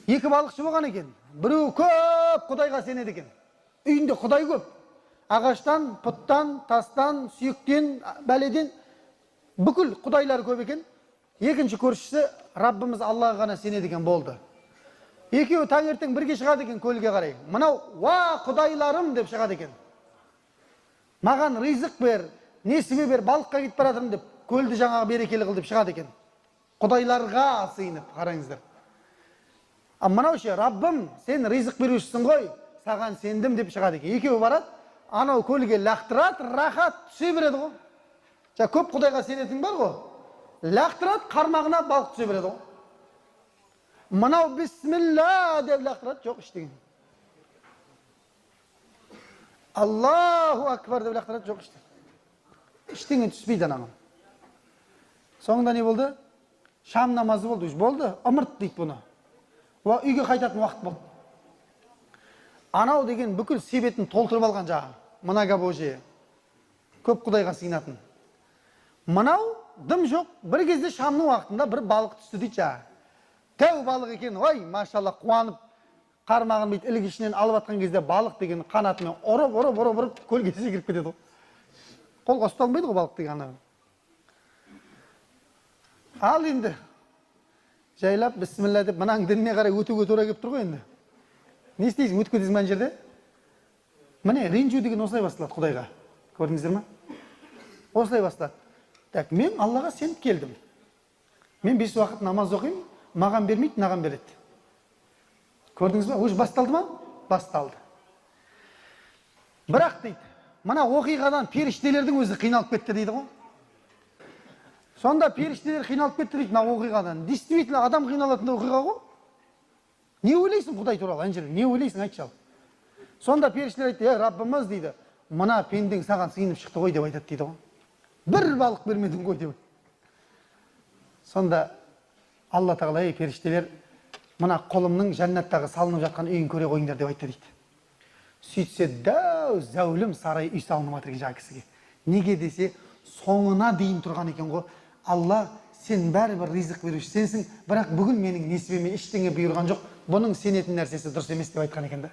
Екі балықшы болған екен. Біреу көп Құдайға сенеді екен. Үйінде Құдай көп. Ағаштан, пұттан, тастан, сүйектен, бәледен бүкіл Құдайлар көп екен. Екінші көршісі Раббымыз Аллаға ғана сенеді екен, болды. Екеуі таңертең бірге шығады екен көлге қарай. Мынау, ва Құдайларым деп шығады екен. Маған ризық бер, несібе бер, балыққа кетіп баратырмын деп, көлді жаңағы берекелі қыл деп шығады екен. Құдайларға сыйынып, қараңыздар. Мынау ше, Раббым, сен ризық берушісің ғой, саған сендім деп шығады екен. Екеуі барады, анау көлге лақтырады, рахат түсе береді ғой. Көп Құдайға сенетін бар ғой. Лақтырады, қармағына балық түсе береді ғой. Мынау бисмилла деп лақтырады, жоқ іштеген. Аллаху акбар деп лақтырады, жоқ іштеген. Іштеген түспейді анаған. Соңында не болды? Шам намазы болды, болды, ымырт дейді бұны. Үйге қайтатын уақыт болды. Анау деген бүкіл себетін толтырып алған жағы. Мына Божие. Көп Құдайға сыйынатын. Мынау дым жоқ, бір кезде шамның уақытында бір балық түсті дейді жағы. Тәу балық екен, ой, машалла, қуанып, қармағын бейт ілік ішінен алып атқан кезде балық деген қанатымен ұрып, көлге секіріп кетеді. Қолға ұсталмайды ғой балық деген. Ал енді, жайлап, бісміллә деп, мұнаң дініне қарай өтуге тура келіп тұр ғой енді. Не істейсің, өтіп кетесің мән жерде? Міне, ренжу деген осылай басталады Құдайға. Көрдіңіздер ме? Осылай басталады. Так, мен Аллаға сеніп келдім. Мен 5 уақыт намаз оқимын, маған бермейді, мынаған береді. Көрдіңіз бе? Уже басталды ма? Басталды. Бірақ дейді, мына оқиғадан періштелердің өзі қиналып кетті дейді ғой. Сонда періштелер қиналып кетті дейді мына оқиғадан. Действительно адам қиналатын оқиға ғой. Не ойлайсың Құдай туралы, Анжел? Не ойлайсың, айтшы ал. Сонда періштелер айтты, Раббымыз дейді, мына пендің саған сыйынып шықты ғой деп айтады дейді ғой. Бір балық бермедің ғой деп. Сонда Алла Тағала, періштелер, мына қолымның жәннаттағы салынып жатқан үйін көре қойыңдар деп айтты дейді. Сөйтсе дәу зәулім сарай үй салынып жатыр екен кісіге. Неге десе, соңына дейін тұрған екен ғой. Алла, сен бәрібір ризық беруші сенсің, бірақ бүгін менің несібеме ештеңе бұйырған жоқ. Бұның сенетін нәрсесі дұрыс емес деп айтқан екен да.